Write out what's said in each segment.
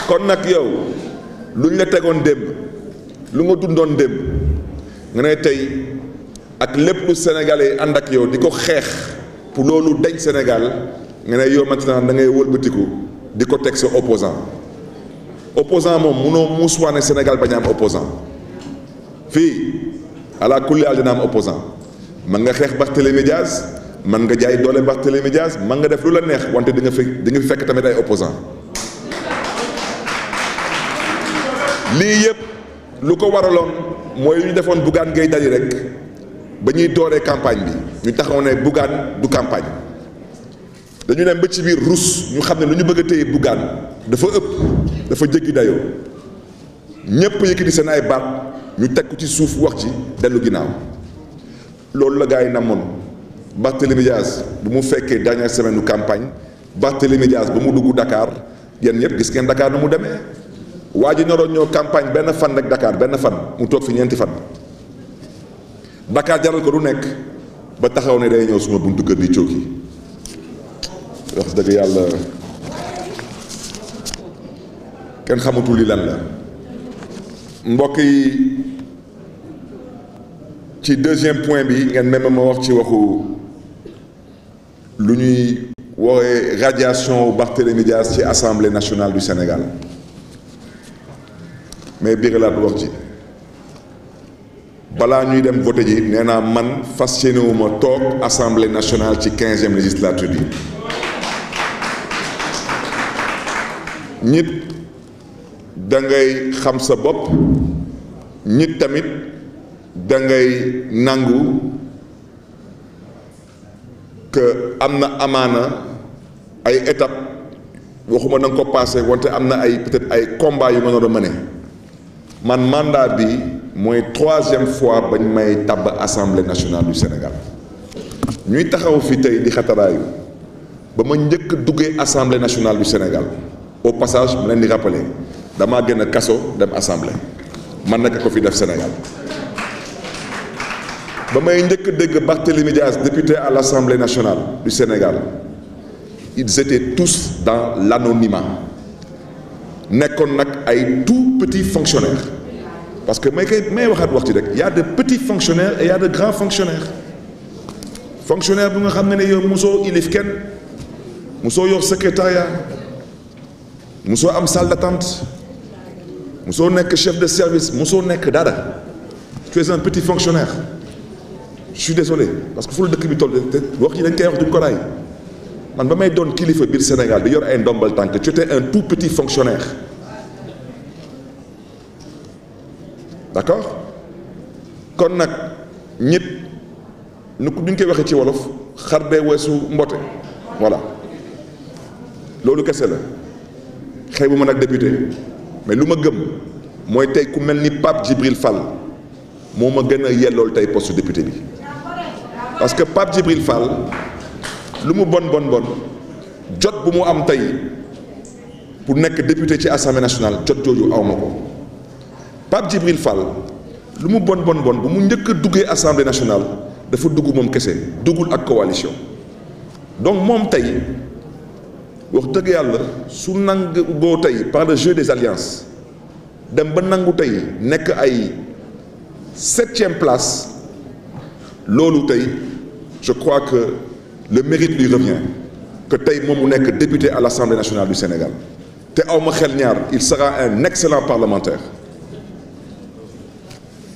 kon nag yow luñ la tegoon démb lu nga dundoon démb nga ne tey ak lépp lu sénégalais ànd ak yow di ko xeex pour loolu dañ Sénégal nga ne yow maintenant da ngay wëlbatiku di ko teg sa opposant moom munoo muuswaane Sénégal bañ a am opposant fii ala kulli al dina am opposant man nga xeex Barthélémy Dias man nga jaay doole Barthélémy Dias man nga def lu la neex wante di nga fi fekk tamit ay opposant lii yëpp lu ko waraloon mooy lu ñu defoon Bougane Gueye Dany rek ba ñuy dooree campagne bi ñu taxaw ne Bougane du campagne dañu dem ba ci biir rus ñu xam ne lu ñu bëgg a téye Bougane dafa ëpp dafa jéggi dayoo ñépp yëkkati seen ay baat ñu teg ko ci suuf wax ci dellu ginnaaw loolu la gars yi namoon Barthélémy Dias bu mu fekkee dernière semaine du campagne Barthélémy Dias ba mu dugg Dakar yéen ñëpp gis ngeen Dakar nu mu demee waa ji naroon ñoo campagne benn fan rek Dakar benn fan mu toog fi ñeenti fan Dakar jaral ko du nekk ba taxaw ne day ñëw suma buntu kër di cooki wax dëgg yàlla kenn xamatul li lan la mbokk yi ci deuxième point bi ngeen même ma wax ci waxu lu ñuy woowee radiation Barthélémy Dias ci assemblée nationale du Sénégal mais biralaat wax ci balaa ñuy dem voté ji nee naa man fas yéene wu ma toog assemblée nationale ci 15e législature bi nit da ngay xam sa bopp nit tamit da ngay nangu que am na amaana ay étape waxuma na nga ko passé wante am na ay peut-être ay combat yu nga doon mëne man mandat bi mooy 3e fois bañ may tabb assemblée nationale du Sénégal ñuy taxaw fi tey di xataraayu ba ma njëkk duggee assemblée nationale du Sénégal au passage mu leen di rappeler damaa génn kaso dem assemblée man naka ko fi def Sénégal ba may njëkk dégg Barthélémy Dias député à l'Assemblée nationale du Sénégal ils étaient tous dans l'anonymat nekkoon nag ay tout petits fonctionnaires parce que may waxaat wax ci rek y a de petits fonctionnaires et y a de grands fonctionnaires fonctionnaire bu nga xam ne yow mosoo ilif kenn mosoo yor secrétariat mosoo am salle d'attente mosoo nekk chef de service mosoo nekk dara tu es un petit fonctionnaire je suis désolé parce que fu la dëkk bi toll te wax ji dañ koy wax duñ ko raay man ba may doon kilifa biir Sénégal di yor ay ndombal tànk tu étais un tout petit fonctionnaire d'accord kon nag ñit nu duñ koy waxee ci wolof xar bee weesu mbote voilà loolu kese la xëy bu ma nag député mais lu ma gëm mooy tey ku mel ni Pape Djibril Fall moo ma gën a yellool tey poste député bi parce que Pape Djibril Fall lu mu bon jot bu mu am tey pour nekk député ci assemblée nationale jot jooju aw ma ko Pape Djibril Fall lu mu bon bu mu njëkk a duggee assemblée nationale dafa dugg moom kese duggul ak coalition donc moom tey wax dëgg yàlla su nangu boo tey par le jeu des alliances dem ba nangu tey nekk ay 7e place loolu tey je crois que le mérite lui revient que tey moom mu nekk député à l'Assemblée nationale du Sénégal te aw ma xel ñaar il sera un excellent parlementaire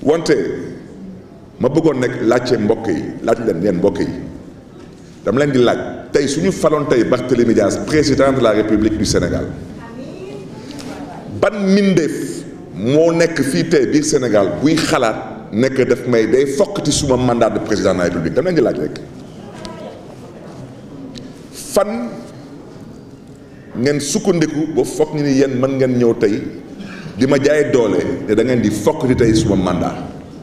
wante ma bëggoon nekk laajte mbokk yi laaj leen yeen mbokk yi dama leen di laaj tey suñu faloon tey Barthélémy Dias président de la République du Sénégal ban mindeef moo nekk fii tey biir Sénégal buy xalaat nekk daf may day fokkati suma mandat de président de la République dama leen di laaj rek fan ngeen sukkandiku ba fokk ni yéen mën ngeen ñëw tey di ma jaay doole te da ngeen di fokkati tey suma mandat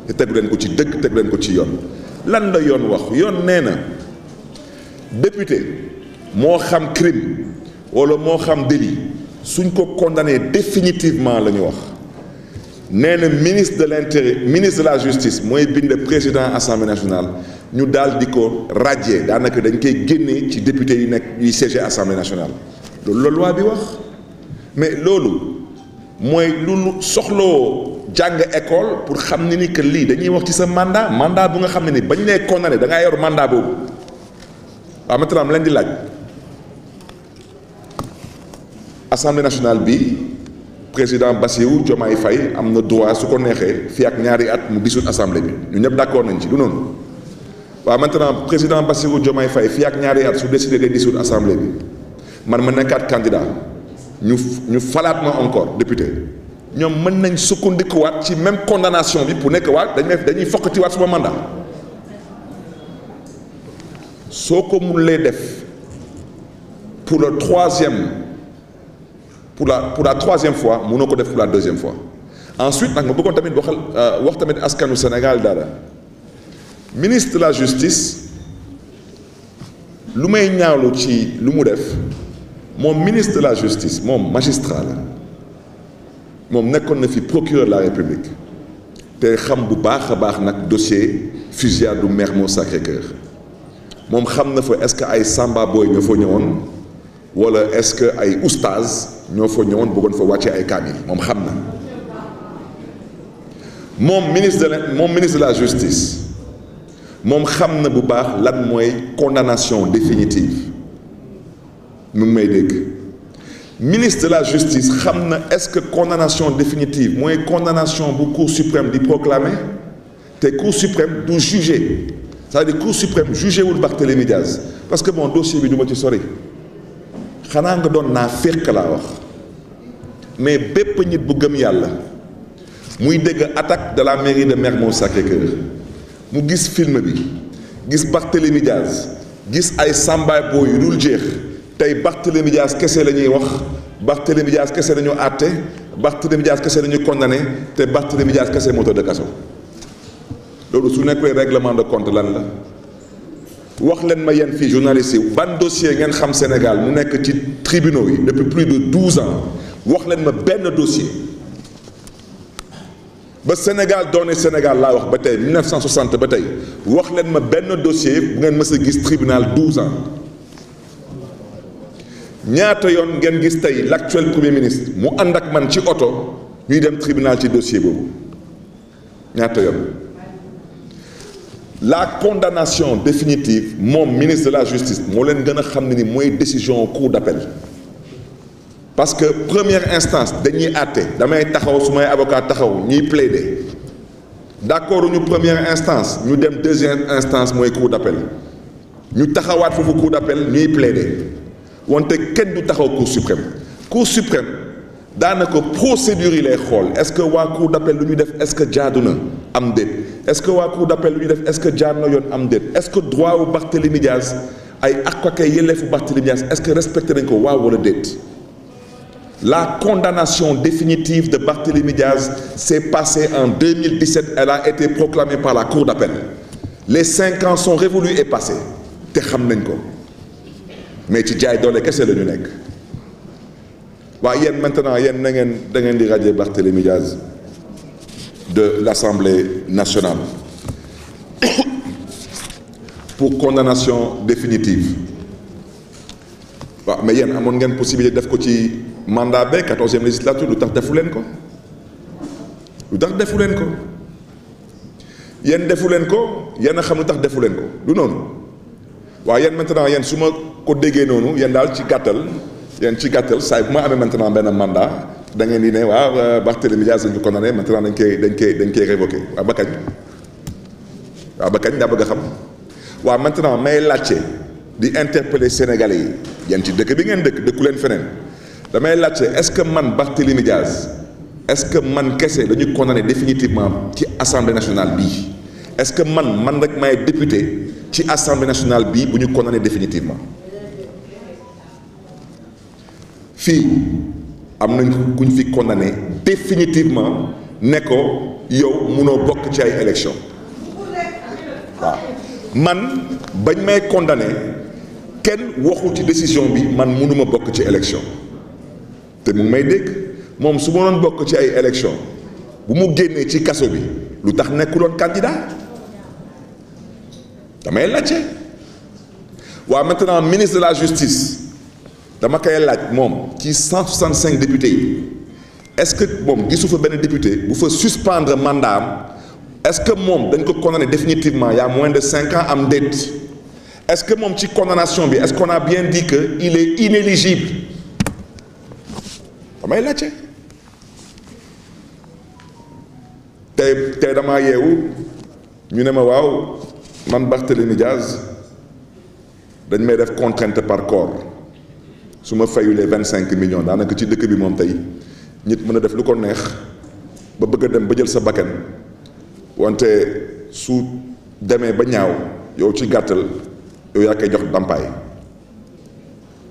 te tegu leen ko ci dëgg tegu leen ko ci yoon lan la yoon wax yoon nee na député moo xam crime wala moo xam délit suñ ko condamné définitivement la ñu wax nee na ministre de l'intérieur ministre de la justice mooy bind président assemblée nationale ñu daal di ko radier daanaka dañ koy génnee ci député yi nekk yuy siéger assemblée nationale loolu la loi bi wax mais loolu mooy lu soxloo jàng école pour xam ne ni que lii dañuy wax ci sa mandat bu nga xam ne ni bañ lay condamné da ngaa yor mandat boobu waaw maintenant am leen di laaj assemblée nationale bi président Bassirou Diomaye Faye am na droit su ko neexee fii ak ñaari at mu dissoudre assemblée bi ñu ñëpp d'accord nañ ci du noonu waaw maintenant président Bassirou Diomaye Faye fii ak ñaari at su décidé de dissoudre assemblée bi man ma nekkaat candidat ñu falaat ma encore député ñoom mën nañ sukkandikuwaat ci même condamnation bi pour nekk waat dañuy fokkatiwaat suma mandat soo ko mënulee def pour la troisième fois mënoo ko def pour la deuxième fois ensuite nag ma bëggoon tamit wax tamit askanu Sénégal dara ministre de la justice lu may ñaawlu ci lu mu def moom ministre de la justice moom magistrat la moom nekkoon na fi procureur de la République te xam bu baax a baax nag dossier fusillade du Mermoz Sacré-Cœur moom xam na fa est-ce que ay samba boy ñoo fa ñëwoon wala est-ce que ay oustaz ñoo fa ñëwoon bëggoon fa wàcce ay kaamil moom xam na moom ministre de la justice moom xam na bu baax lan mooy condamnation définitive mu ngi may dégg ministre de la justice xam na est-ce que condamnation définitive mooy condamnation bu cour suprême di proclamer te cour suprême du juger c'est-à-dire cour suprême jugé wul Barthélémy Diaz parce que bon dossier bi du ma ci sori xanaa nga doon naa fekk laa wax mais bépp nit bu gëm yàlla muy dégg attaque de la mairie de Mermoz Sacré-Cœur mu gis film bi gis Barthélémy Diaz gis ay sambaay boo yu dul jeex tey Barthélémy Diaz kese la ñuy wax Barthélémy Diaz kese la ñu àtte Barthélémy Diaz kese la ñu condamné te Barthélémy Diaz kese moo tëdd kaso loolu su nekkee règlement de compte lan la wax leen ma yéen fii journaliste yi ban dossier ngeen xam Sénégal mu nekk ci tribunaux yi depuis plus de 12 ans wax leen ma benn dossier ba Sénégal doone Sénégal laa wax ba tey 1960 ba tey wax leen ma benn dossier bu ngeen mës a gis tribunal 12 ans ñaata yoon ngeen gis tey l'actuel premier ministre mu ànd ak man ci oto ñuy dem tribunal ci dossier boobu ñaata yoon la condamnation définitive moom ministre de la justice moo leen gën a xam ne ni mooy décision cour d'appel parce que première instance dañuy àtte damay taxaw su may avocat taxaw ñuy plaider d'accord ñu première instance ñu dem deuxième instance mooy cour d'appel ñu taxawaat foofu cour d'appel ñuy plaider wante kenn du taxaw cour suprême daanaka procédure yi lay xool est-ce que waa cour d'appel lu ñu def est-ce que jaadu na am déet est-ce que waa cour d'appel lu ñu def est-ce que jaar na yoon am déet est-ce que droit wu Barthélémy Diaz ay ak ak yelleefu Barthélémy Diaz est-ce que respecté nañ ko waaw wala déet la condamnation définitive de Barthélémy Diaz s'est passée en 2017 elle a été proclamée par la cour d'appel les 5 ans sont révolus et passés te xam nañ ko mais ci jaay doole kese la ñu nekk waaye yéen maintenant yéen da ngeen di radier Barthélémy Diaz de l'Assemblée nationale pour condamnation définitive waaw mais yéen amoon ngeen possibilité def ko ci mandat B 14e législature lu tax defu leen ko yéen defu leen ko yéen a xam lu tax defu leen ko du noonu waaw yéen maintenant yéen su ma ko déggee noonu yéen daal ci gàttal saa bu ma amee maintenant benn mandat da ngeen di ne waaw Barthélémy Diaz dañ ko condamné maintenant dañ koy révoqué waaw ba kañ daa bëgg a xam waaw maintenant may laajte di interpeller Sénégalais yi yéen ci dëkk bi ngeen dëkku leen feneen damay laajte est-ce que man Barthélémy Diaz est-ce que man kese dañu condamné définitivement ci assemblée nationale bii est-ce que man rek may député ci assemblée nationale bii bu ñu condamné définitivement fii am nañ ku ñu fi condamné définitivement ne ko yow munoo bokk ci ay élection waaw man bañ may condamné kenn waxul ci décision bi man munuma bokk ci élection te mu ngi may dégg moom su ma doon bokk ci ay élection bu mu génnee ci kaso bi lu tax nekkuloon candidat damay laajte waa maintenant ministre de la justice dama koy laaj moom ci 165 députés yi est-ce que moom gisu fa benn député bu fa suspendre mandat am est-ce que moom dañ ko condamné définitivement il y a moins de 5 ans am déet est-ce que moom ci condamnation bi est-ce qu'on a bien dit que il est inéligible damay laajte tey damaa yeewu ñu ne ma waaw man Barthélémy Diaz dañ may def contrainte par corps su ma fayulee 25 millions daanaka ci dëkk bi moom tey nit mën a def lu ko neex ba bëgg a dem ba jël sa bakkan wante su demee ba ñaaw yow ci gàttal yow yaa koy jox dàmpaay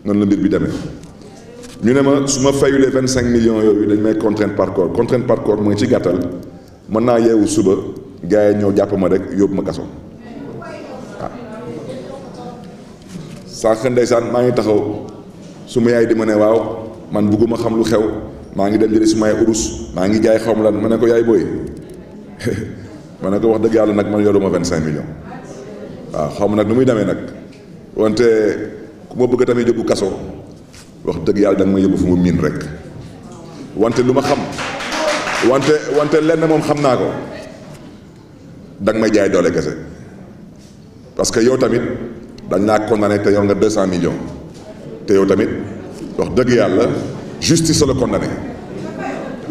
noonu la mbir bi demee ñu ne ma su ma fayulee 25 millions yooyu dañ may contrainte par corps mooy ci gàttal mën naa yeewu suba gars yi ñëw jàpp ma rek yóbbu ma kaso waaw sànq ndeysaan maa ngi taxaw su ma yaay di ma ne waaw man bugguma xam lu xew maa ngi dem jëli su may urus maa ngi jaay xaw ma lan ma ne ko yaay booy ma ne ko wax dëgg yàlla nag man yoruma 25 millions waaw xaw ma nag nu muy demee nag wante ku ma bëgg tamit yóbbu kaso wax dëgg yàlla da nga ma yóbbu fu mu miin rek wante lu ma xam wante lenn moom xam naa ko da nga may jaay doole kese parce que yow tamit dañ laa condamné te yor nga 200 millions te yow tamit wax dëgg yàlla justice la condamné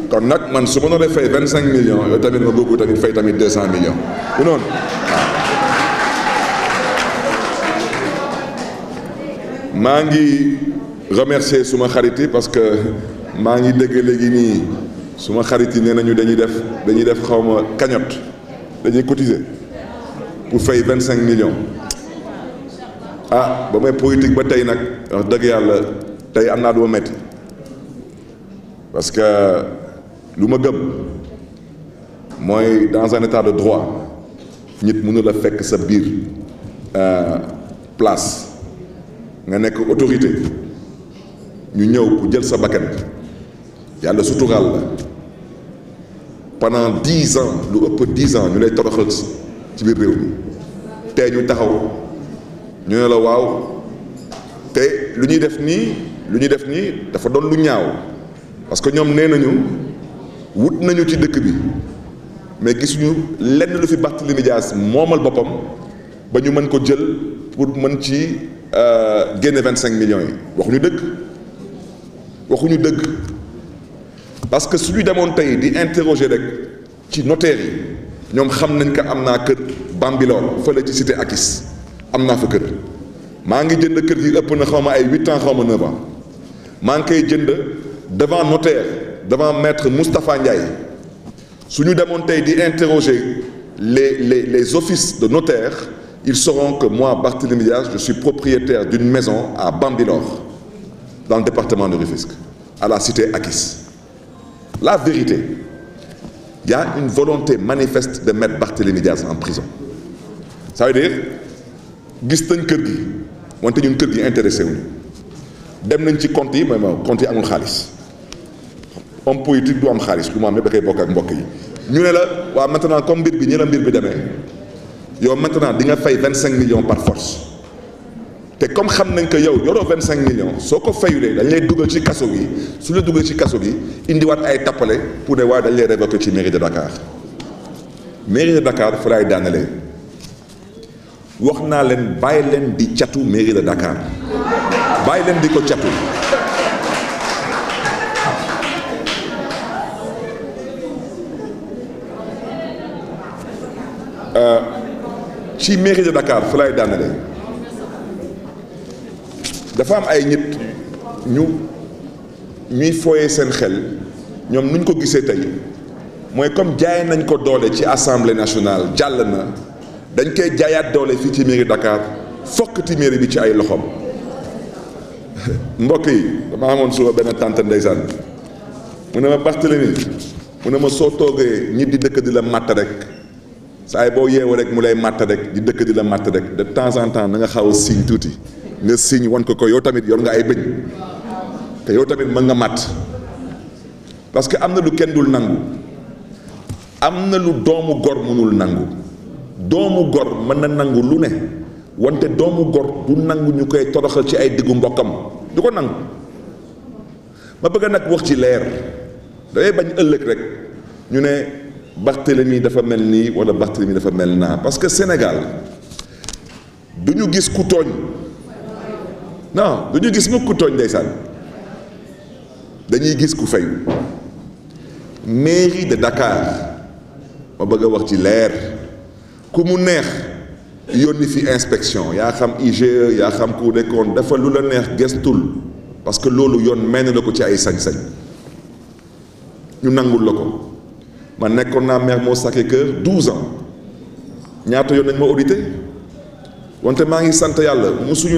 kon nag man su ma doon fay 25 millions yow tamit ma bëgg tamit fay tamit 200 millions bu noonu waaw. maa ngi remercier suma xarit yi parce que maa ngi dégg léegi nii suma xarit yi nee nañu dañuy def xaw ma cagnotte dañuy cotiser pour fay 25 millions ah ba may politique ba tey nag wax dëgg yàlla tey am naa du ma metti parce que lu ma gëm mooy dans un état de droit nit mënu la fekk sa biir place nga nekk autorité ñu ñëw pour jël sa bakkan yàlla suturaal la pendant 10 ans lu ëpp 10 ans ñu lay toroxal ci biir réew mi tey ñu taxaw ñu ne la waaw te lu ñuy def nii dafa doon lu ñaaw parce que ñoom nee nañu wut nañu ci dëkk bi mais gisuñu lenn lu fi Barthélémy Dias moomal boppam ba ñu mën ko jël pour mën ci génne 25 millions yi waxuñu dëgg parce que suñu demoon tey di interroger rek ci notaire yi ñoom xam nañ ko am naa kër Bambilor fële ci cité Akis am naa fa kër maa ngi jënd kër gi ëpp na xaw ma ay 8 ans xaw ma 9 ans maa ngi koy jënd devant notaire devant maître Moustapha Ndiaye su ñu demoon tey di interroger les offices de notaire ils sauront que moi Barthélémy Dias je suis propriétaire d'une maison à Bambilor dans le département de Rufisque à la cité Akis. La vérité, il y a une volonté manifeste de mettre Barthélémy Dias en prison. Ça veut dire gis nañ kër gi wante ñun kër gi intéressé wuñu dem nañ ci compte yi mais compte yi amul xaalis homme politique du am xaalis lu ma am yëpp da koy bokk ak mbokk yi ñu ne la waaw maintenant comme mbir bi ñi la mbir bi demee yow maintenant di nga fay 25 millions par force te comme xam nañ que yow yoroo 25 millions soo ko fayulee dañ lay dugal ci kaso gi su la dugal ci kaso gi indiwaat ay tappale pour ne waaye dañ lay révoquer ci mairie de Dakar mairie de Dakar fa laay daanalee wax naa leen bàyyi leen di catu mairie de Dakar bàyyi leen di ko catu ci mairie de Dakar fa laay daanalee dafa am ay nit ñuy fooyee seen xel ñoom nuñ ko gisee tey mooy comme jaay nañ ko doole ci assemblée nationale jàll na dañ koy jaayaat doole fii ci mairie Dakar fokkati mairie bi ci ay loxoom mbokk yi dama amoon suba benn tante ndeysaan mu ne ma Barthélémy mu ne ma soo toogee nit di dëkk di la matt rek saa yi boo yeewu rek mu lay matt rek di dëkk di la matt rek de temps en temps na nga xaw a signe tuuti nga signe wan ko yow tamit yor nga ay bëñ te yow tamit mën nga matt parce que am na lu kenn dul nangu am na lu doomu gor mënul nangu doomu gor mën na nangu lu ne wante doomu gor du nangu ñu koy toroxal ci ay diggu mbokkam du ko nangu. ma bëgg nag wax ci leer dangay bañ ëllëg rek ñu ne Barthélemy dafa mel nii wala Barthélemy dafa mel naa parce que Sénégal du ñu gis ku tooñ non du ñu gis mukk ku tooñ ndeysaan dañuy gis ku fayu. mairie de Dakar ma bëgg a wax ci leer ku mu neex yónni fi inspection yaa xam IGE yaa xam Cour des comptes dafa lu la neex gestul parce que loolu yoon may na la ko ci ay sañ-sañ ñu nangul la ko. man nekkoon naa maire moo Sacré-Cœur 12 ans ñaata yoon nañ ma audité wante maa ngi sant yàlla musuñu